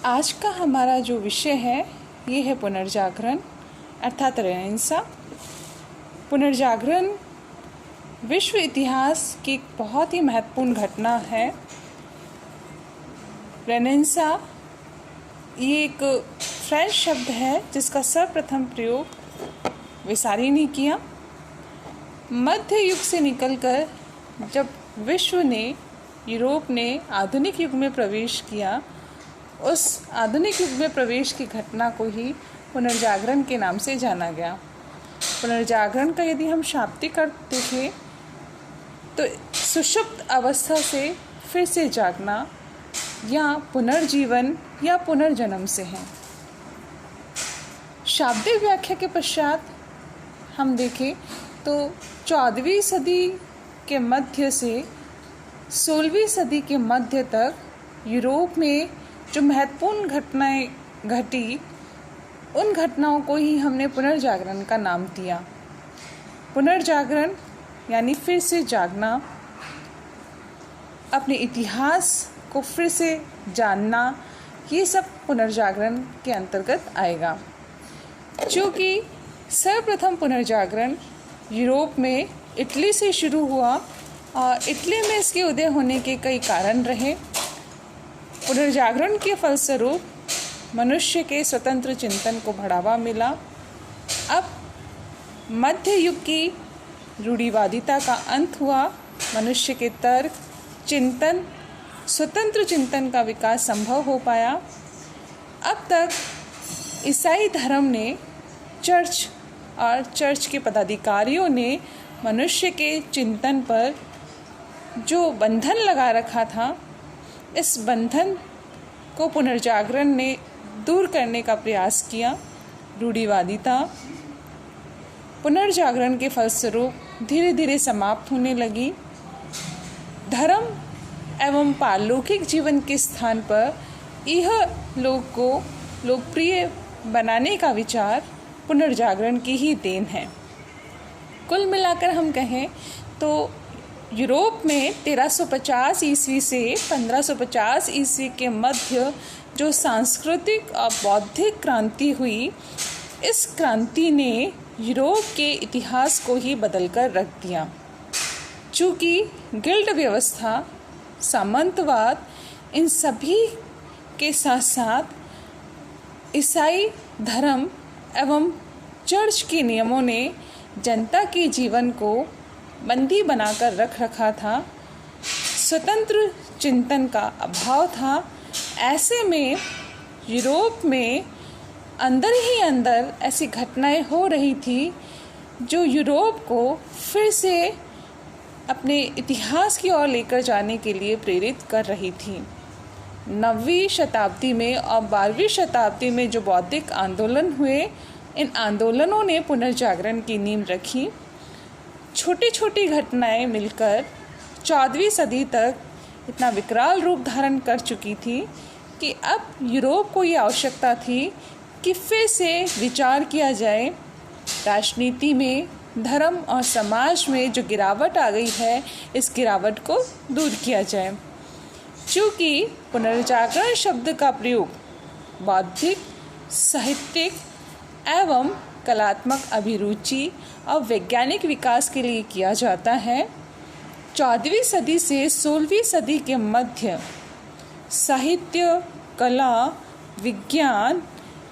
आज का हमारा जो विषय है ये है पुनर्जागरण अर्थात रेनेसां। पुनर्जागरण विश्व इतिहास की एक बहुत ही महत्वपूर्ण घटना है। रेनेसां ये एक फ्रेंच शब्द है जिसका सर्वप्रथम प्रयोग विसारी ने किया। मध्य युग से निकलकर जब विश्व ने यूरोप ने आधुनिक युग में प्रवेश किया, उस आधुनिक युग में प्रवेश की घटना को ही पुनर्जागरण के नाम से जाना गया। पुनर्जागरण का यदि हम शाब्दिक अर्थ देखें तो सुषुप्त अवस्था से फिर से जागना या पुनर्जीवन या पुनर्जन्म से है। शाब्दिक व्याख्या के पश्चात हम देखें तो 14वीं सदी के मध्य से 16वीं सदी के मध्य तक यूरोप में जो महत्वपूर्ण घटनाएं घटी, उन घटनाओं को ही हमने पुनर्जागरण का नाम दिया। पुनर्जागरण यानी फिर से जागना, अपने इतिहास को फिर से जानना, ये सब पुनर्जागरण के अंतर्गत आएगा। क्योंकि सर्वप्रथम पुनर्जागरण यूरोप में इटली से शुरू हुआ और इटली में इसके उदय होने के कई कारण रहे। पुनर्जागरण के फलस्वरूप मनुष्य के स्वतंत्र चिंतन को बढ़ावा मिला। अब मध्य युग की रूढ़िवादिता का अंत हुआ। मनुष्य के तर्क, चिंतन, स्वतंत्र चिंतन का विकास संभव हो पाया। अब तक ईसाई धर्म ने चर्च और चर्च के पदाधिकारियों ने मनुष्य के चिंतन पर जो बंधन लगा रखा था, इस बंधन को पुनर्जागरण ने दूर करने का प्रयास किया। रूढ़िवादिता पुनर्जागरण के फलस्वरूप धीरे धीरे समाप्त होने लगी। धर्म एवं पारलौकिक जीवन के स्थान पर यह लोक को लोकप्रिय बनाने का विचार पुनर्जागरण की ही देन है। कुल मिलाकर हम कहें तो यूरोप में 1350 ईस्वी से 1550 ईस्वी के मध्य जो सांस्कृतिक और बौद्धिक क्रांति हुई, इस क्रांति ने यूरोप के इतिहास को ही बदलकर रख दिया। चूँकि गिल्ड व्यवस्था, सामंतवाद, इन सभी के साथ साथ ईसाई धर्म एवं चर्च के नियमों ने जनता के जीवन को बंदी बनाकर रख रखा था। स्वतंत्र चिंतन का अभाव था। ऐसे में यूरोप में अंदर ही अंदर ऐसी घटनाएं हो रही थी जो यूरोप को फिर से अपने इतिहास की ओर लेकर जाने के लिए प्रेरित कर रही थी। 9वीं शताब्दी में और 12वीं शताब्दी में जो बौद्धिक आंदोलन हुए, इन आंदोलनों ने पुनर्जागरण की नींव रखी। छोटी छोटी घटनाएं मिलकर 14वीं सदी तक इतना विकराल रूप धारण कर चुकी थी कि अब यूरोप को ये आवश्यकता थी कि फिर से विचार किया जाए। राजनीति में, धर्म और समाज में जो गिरावट आ गई है, इस गिरावट को दूर किया जाए। क्योंकि पुनर्जागरण शब्द का प्रयोग बौद्धिक, साहित्यिक एवं कलात्मक अभिरुचि और वैज्ञानिक विकास के लिए किया जाता है। 14वीं सदी से 16वीं सदी के मध्य साहित्य, कला, विज्ञान,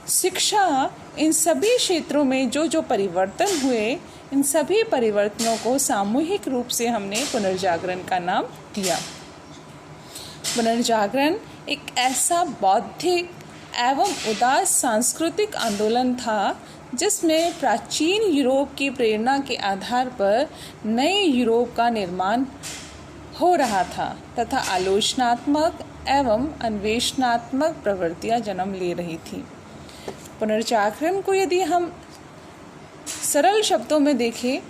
शिक्षा, इन सभी क्षेत्रों में जो परिवर्तन हुए, इन सभी परिवर्तनों को सामूहिक रूप से हमने पुनर्जागरण का नाम दिया। पुनर्जागरण एक ऐसा बौद्धिक एवं उदार सांस्कृतिक आंदोलन था जिसमें प्राचीन यूरोप की प्रेरणा के आधार पर नए यूरोप का निर्माण हो रहा था तथा आलोचनात्मक एवं अन्वेषणात्मक प्रवृत्तियां जन्म ले रही थी। पुनर्जागरण को यदि हम सरल शब्दों में देखें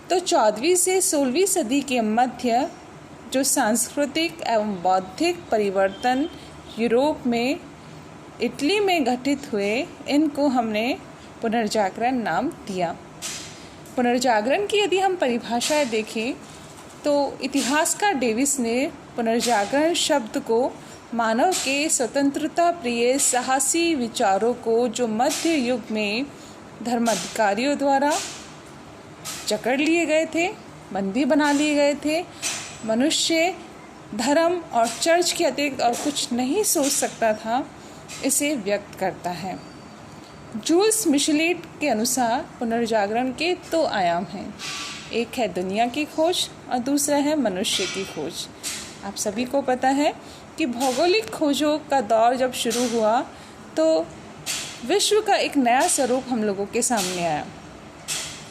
तो 14वीं से 16वीं सदी के मध्य जो सांस्कृतिक एवं बौद्धिक परिवर्तन यूरोप में, इटली में घटित हुए, इनको हमने पुनर्जागरण नाम दिया। पुनर्जागरण की यदि हम परिभाषाएं देखें तो इतिहासकार डेविस ने पुनर्जागरण शब्द को मानव के स्वतंत्रता प्रिय साहसी विचारों को जो मध्य युग में धर्माधिकारियों द्वारा जकड़ लिए गए थे, बंदी बना लिए गए थे, मनुष्य धर्म और चर्च के अतिरिक्त और कुछ नहीं सोच सकता था, इसे व्यक्त करता है। जूल्स मिशेलेट के अनुसार पुनर्जागरण के 2 आयाम हैं। एक है दुनिया की खोज और दूसरा है मनुष्य की खोज। आप सभी को पता है कि भौगोलिक खोजों का दौर जब शुरू हुआ तो विश्व का एक नया स्वरूप हम लोगों के सामने आया।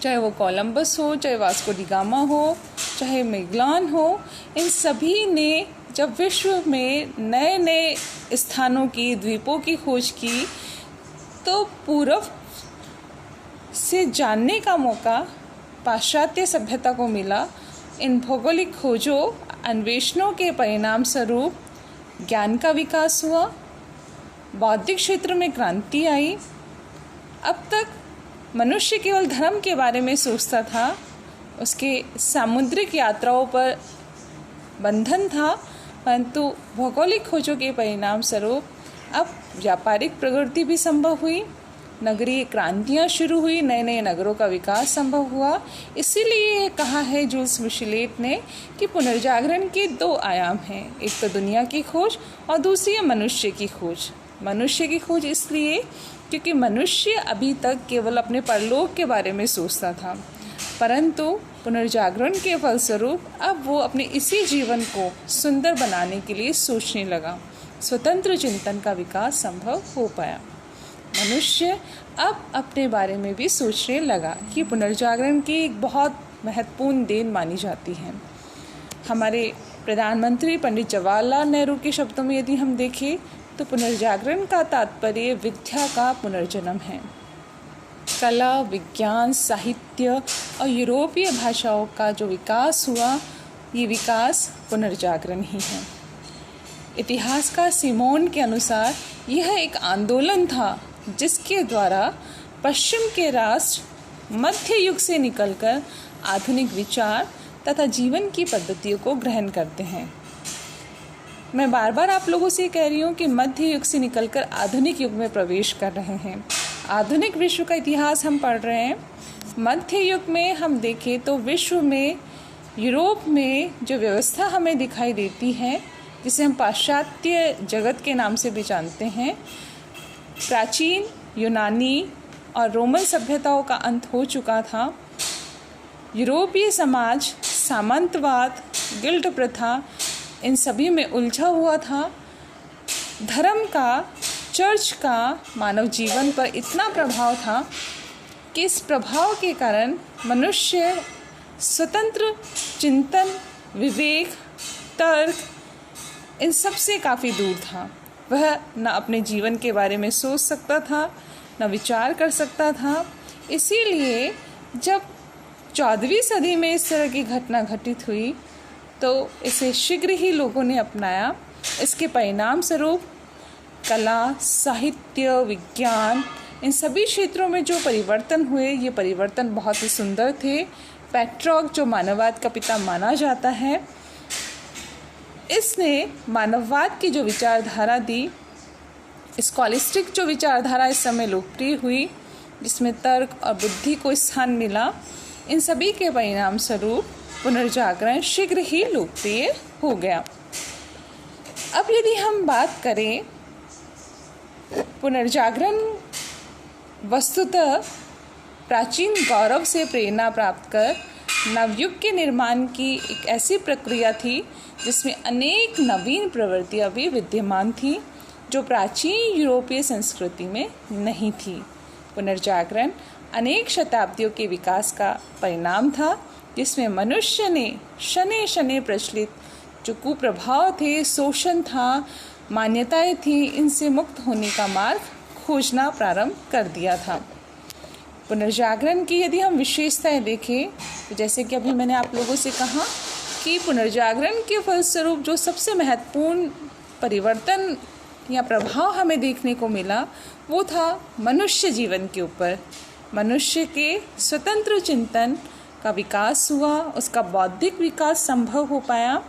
चाहे वो कोलंबस हो, चाहे वास्को डी गामा हो, चाहे मैगेलन हो, इन सभी ने जब विश्व में नए नए स्थानों की, द्वीपों की खोज की तो पूर्व से जानने का मौका पाश्चात्य सभ्यता को मिला। इन भौगोलिक खोजों, अन्वेषणों के परिणाम स्वरूप ज्ञान का विकास हुआ, बौद्धिक क्षेत्र में क्रांति आई। अब तक मनुष्य केवल धर्म के बारे में सोचता था, उसके सामुद्रिक यात्राओं पर बंधन था, परंतु भौगोलिक खोजों के परिणाम स्वरूप अब व्यापारिक प्रगति भी संभव हुई, नगरीय क्रांतियाँ शुरू हुई, नए नए नगरों का विकास संभव हुआ। इसीलिए कहा है जूल्स मिशेलेट ने कि पुनर्जागरण के 2 आयाम हैं, एक तो दुनिया की खोज और दूसरी है मनुष्य की खोज। मनुष्य की खोज इसलिए क्योंकि मनुष्य अभी तक केवल अपने परलोक के बारे में सोचता था, परंतु पुनर्जागरण के फलस्वरूप अब वो अपने इसी जीवन को सुंदर बनाने के लिए सोचने लगा। स्वतंत्र चिंतन का विकास संभव हो पाया। मनुष्य अब अपने बारे में भी सोचने लगा कि पुनर्जागरण की एक बहुत महत्वपूर्ण देन मानी जाती है। हमारे प्रधानमंत्री पंडित जवाहरलाल नेहरू के शब्दों में यदि हम देखें तो पुनर्जागरण का तात्पर्य विद्या का पुनर्जन्म है। कला, विज्ञान, साहित्य और यूरोपीय भाषाओं का जो विकास हुआ, ये विकास पुनर्जागरण ही है। इतिहासकार सिमोन के अनुसार यह एक आंदोलन था जिसके द्वारा पश्चिम के राष्ट्र मध्य युग से निकलकर आधुनिक विचार तथा जीवन की पद्धतियों को ग्रहण करते हैं। मैं बार बार आप लोगों से कह रही हूँ कि मध्य युग से निकलकर आधुनिक युग में प्रवेश कर रहे हैं। आधुनिक विश्व का इतिहास हम पढ़ रहे हैं। मध्य युग में हम देखें तो विश्व में, यूरोप में जो व्यवस्था हमें दिखाई देती है, जिसे हम पाश्चात्य जगत के नाम से भी जानते हैं, प्राचीन यूनानी और रोमन सभ्यताओं का अंत हो चुका था। यूरोपीय समाज सामंतवाद, गिल्ड प्रथा, इन सभी में उलझा हुआ था। धर्म का, चर्च का मानव जीवन पर इतना प्रभाव था कि इस प्रभाव के कारण मनुष्य स्वतंत्र चिंतन, विवेक, तर्क, इन सब से काफ़ी दूर था। वह न अपने जीवन के बारे में सोच सकता था, न विचार कर सकता था। इसीलिए जब 14वीं सदी में इस तरह की घटना घटित हुई तो इसे शीघ्र ही लोगों ने अपनाया। इसके परिणाम स्वरूप कला, साहित्य, विज्ञान, इन सभी क्षेत्रों में जो परिवर्तन हुए, ये परिवर्तन बहुत ही सुंदर थे। पेट्रॉक, जो मानववाद का पिता माना जाता है, इसने मानववाद की जो विचारधारा दी, स्कॉलिस्टिक जो विचारधारा इस समय लोकप्रिय हुई, जिसमें तर्क और बुद्धि को स्थान मिला, इन सभी के परिणाम स्वरूप पुनर्जागरण शीघ्र ही लोकप्रिय हो गया। अब यदि हम बात करें, पुनर्जागरण वस्तुतः प्राचीन गौरव से प्रेरणा प्राप्त कर नवयुग के निर्माण की एक ऐसी प्रक्रिया थी जिसमें अनेक नवीन प्रवृत्तियां भी विद्यमान थी जो प्राचीन यूरोपीय संस्कृति में नहीं थी। पुनर्जागरण अनेक शताब्दियों के विकास का परिणाम था जिसमें मनुष्य ने शनै शनै प्रचलित जो कुप्रभाव थे, शोषण था, मान्यताएं थी, इनसे मुक्त होने का मार्ग खोजना प्रारंभ कर दिया था। पुनर्जागरण की यदि हम विशेषताएं देखें तो जैसे कि अभी मैंने आप लोगों से कहा कि पुनर्जागरण के फलस्वरूप जो सबसे महत्वपूर्ण परिवर्तन या प्रभाव हमें देखने को मिला वो था मनुष्य जीवन के ऊपर। मनुष्य के स्वतंत्र चिंतन का विकास हुआ, उसका बौद्धिक विकास संभव हो पाया।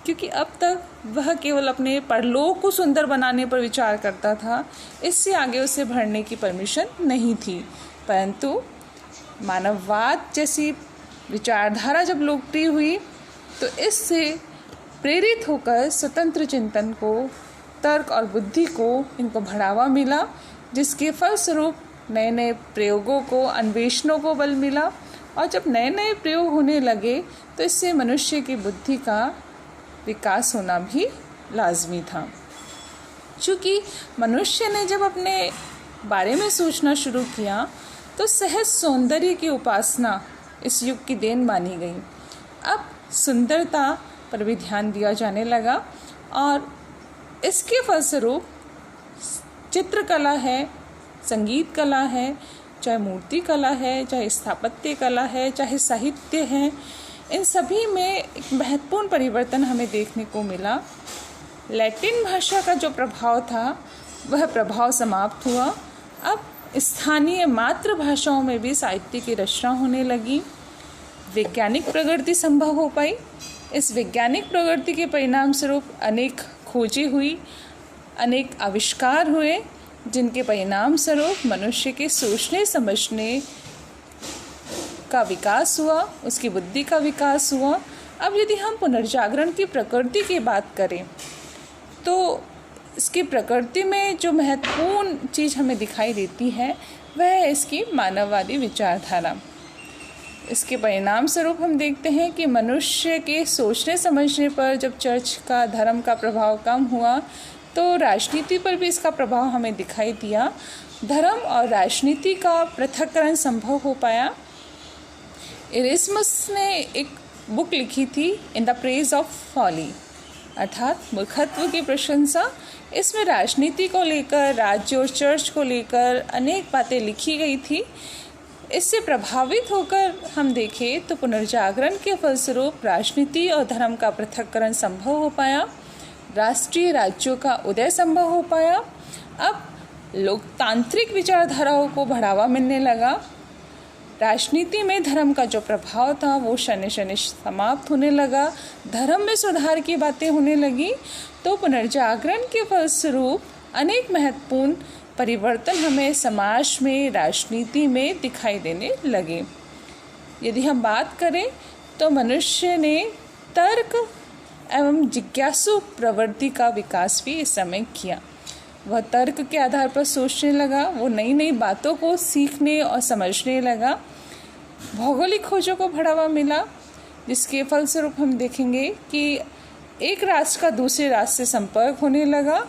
क्योंकि अब तक वह केवल अपने परलोक को सुंदर बनाने पर विचार करता था, इससे आगे उसे बढ़ने की परमिशन नहीं थी। परंतु मानववाद जैसी विचारधारा जब लोकप्रिय हुई तो इससे प्रेरित होकर स्वतंत्र चिंतन को, तर्क और बुद्धि को इनको बढ़ावा मिला, जिसके फलस्वरूप नए नए प्रयोगों को, अन्वेषणों को बल मिला। और जब नए नए प्रयोग होने लगे तो इससे मनुष्य की बुद्धि का विकास होना भी लाजमी था। चूँकि मनुष्य ने जब अपने बारे में सोचना शुरू किया तो सहज सौंदर्य की उपासना इस युग की देन मानी गई। अब सुंदरता पर भी ध्यान दिया जाने लगा और इसके फलस्वरूप चित्रकला है, संगीत कला है, चाहे मूर्ति कला है, चाहे स्थापत्य कला है, चाहे साहित्य है, इन सभी में एक महत्वपूर्ण परिवर्तन हमें देखने को मिला। लैटिन भाषा का जो प्रभाव था वह प्रभाव समाप्त हुआ। अब स्थानीय मातृभाषाओं में भी साहित्य की रचना होने लगी। वैज्ञानिक प्रगति संभव हो पाई। इस वैज्ञानिक प्रगति के परिणाम स्वरूप अनेक खोजें हुई, अनेक आविष्कार हुए, जिनके परिणाम स्वरूप मनुष्य के सोचने समझने का विकास हुआ, उसकी बुद्धि का विकास हुआ। अब यदि हम पुनर्जागरण की प्रकृति की बात करें तो इसकी प्रकृति में जो महत्वपूर्ण चीज़ हमें दिखाई देती है वह है इसकी मानववादी विचारधारा। इसके परिणाम स्वरूप हम देखते हैं कि मनुष्य के सोचने समझने पर जब चर्च का, धर्म का प्रभाव कम हुआ तो राजनीति पर भी इसका प्रभाव हमें दिखाई दिया। धर्म और राजनीति का पृथक्करण संभव हो पाया। इरेस्मस ने एक बुक लिखी थी, in the praise of folly, अर्थात मूर्खत्व की प्रशंसा। इसमें राजनीति को लेकर, राज्य और चर्च को लेकर अनेक बातें लिखी गई थी। इससे प्रभावित होकर हम देखें तो पुनर्जागरण के फलस्वरूप राजनीति और धर्म का पृथक्करण संभव हो पाया, राष्ट्रीय राज्यों का उदय संभव हो पाया। अब लोकतांत्रिक विचारधाराओं को बढ़ावा मिलने लगा। राजनीति में धर्म का जो प्रभाव था वो शनि शनि समाप्त होने लगा। धर्म में सुधार की बातें होने लगी। तो पुनर्जागरण के फलस्वरूप अनेक महत्वपूर्ण परिवर्तन हमें समाज में, राजनीति में दिखाई देने लगे। यदि हम बात करें तो मनुष्य ने तर्क एवं जिज्ञासु प्रवृत्ति का विकास भी इस समय किया। वह तर्क के आधार पर सोचने लगा, वो नई नई बातों को सीखने और समझने लगा। भौगोलिक खोजों को बढ़ावा मिला, जिसके फलस्वरूप हम देखेंगे कि एक राष्ट्र का दूसरे राष्ट्र से संपर्क होने लगा।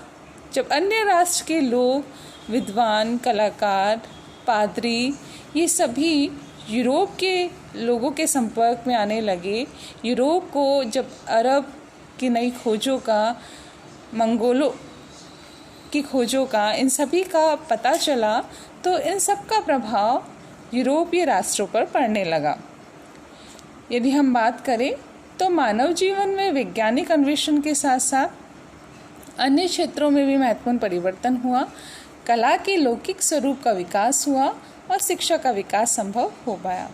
जब अन्य राष्ट्र के लोग, विद्वान, कलाकार, पादरी, ये सभी यूरोप के लोगों के संपर्क में आने लगे। यूरोप को जब अरब की नई खोजों का, मंगोलों की खोजों का, इन सभी का पता चला तो इन सब का प्रभाव यूरोपीय राष्ट्रों पर पड़ने लगा। यदि हम बात करें तो मानव जीवन में वैज्ञानिक अन्वेषण के साथ साथ अन्य क्षेत्रों में भी महत्वपूर्ण परिवर्तन हुआ। कला के लौकिक स्वरूप का विकास हुआ और शिक्षा का विकास संभव हो पाया।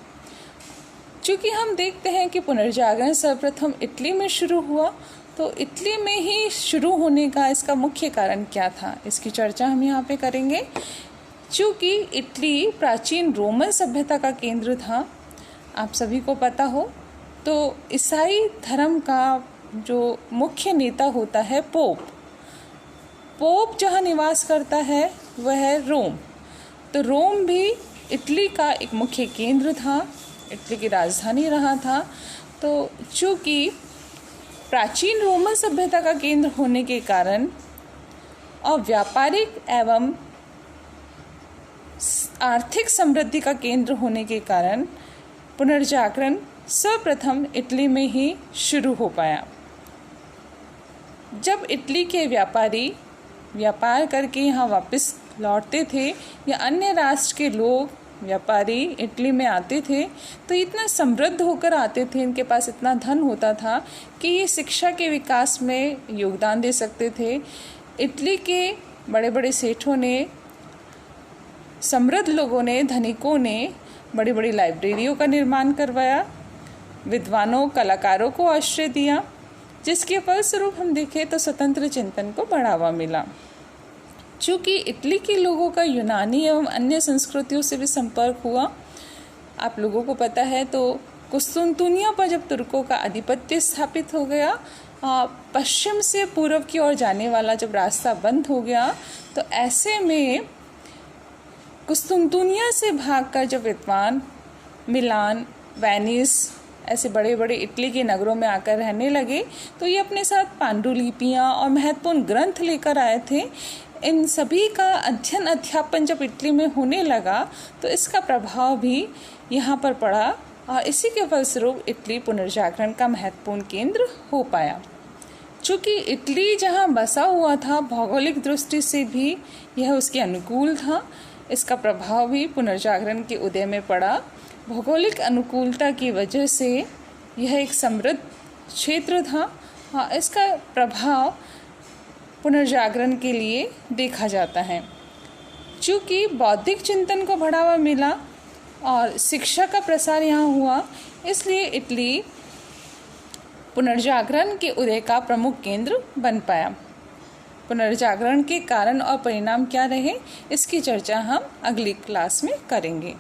चूँकि हम देखते हैं कि पुनर्जागरण सर्वप्रथम इटली में शुरू हुआ, तो इटली में ही शुरू होने का इसका मुख्य कारण क्या था, इसकी चर्चा हम यहाँ पे करेंगे। चूँकि इटली प्राचीन रोमन सभ्यता का केंद्र था, आप सभी को पता हो, तो ईसाई धर्म का जो मुख्य नेता होता है पोप जहाँ निवास करता है वह है रोम। तो रोम भी इटली का एक मुख्य केंद्र था, इटली की राजधानी रहा था। तो चूँकि प्राचीन रोमन सभ्यता का केंद्र होने के कारण और व्यापारिक एवं आर्थिक समृद्धि का केंद्र होने के कारण पुनर्जागरण सर्वप्रथम इटली में ही शुरू हो पाया। जब इटली के व्यापारी व्यापार करके यहाँ वापस लौटते थे या अन्य राष्ट्र के लोग, व्यापारी इटली में आते थे, तो इतना समृद्ध होकर आते थे, इनके पास इतना धन होता था कि ये शिक्षा के विकास में योगदान दे सकते थे। इटली के बड़े बड़े सेठों ने, समृद्ध लोगों ने, धनिकों ने बड़ी बड़ी लाइब्रेरियों का निर्माण करवाया, विद्वानों, कलाकारों को आश्रय दिया। जिसके फलस्वरूप हम देखें तो स्वतंत्र चिंतन को बढ़ावा मिला। चूँकि इटली के लोगों का यूनानी एवं अन्य संस्कृतियों से भी संपर्क हुआ, आप लोगों को पता है, तो कुस्तुनतुनिया पर जब तुर्कों का आधिपत्य स्थापित हो गया, पश्चिम से पूर्व की ओर जाने वाला जब रास्ता बंद हो गया, तो ऐसे में कुस्तुनतुनिया से भागकर जब विद्वान मिलान, वेनिस ऐसे बड़े बड़े इटली के नगरों में आकर रहने लगे, तो ये अपने साथ पांडुलिपियाँ और महत्वपूर्ण ग्रंथ लेकर आए थे। इन सभी का अध्ययन अध्यापन जब इटली में होने लगा, तो इसका प्रभाव भी यहाँ पर पड़ा और इसी के फलस्वरूप इटली पुनर्जागरण का महत्वपूर्ण केंद्र हो पाया। चूँकि इटली जहाँ बसा हुआ था, भौगोलिक दृष्टि से भी यह उसके अनुकूल था, इसका प्रभाव भी पुनर्जागरण के उदय में पड़ा। भौगोलिक अनुकूलता की वजह से यह एक समृद्ध क्षेत्र था। इसका प्रभाव पुनर्जागरण के लिए देखा जाता है। चूँकि बौद्धिक चिंतन को बढ़ावा मिला और शिक्षा का प्रसार यहाँ हुआ, इसलिए इटली पुनर्जागरण के उदय का प्रमुख केंद्र बन पाया। पुनर्जागरण के कारण और परिणाम क्या रहे, इसकी चर्चा हम अगली क्लास में करेंगे।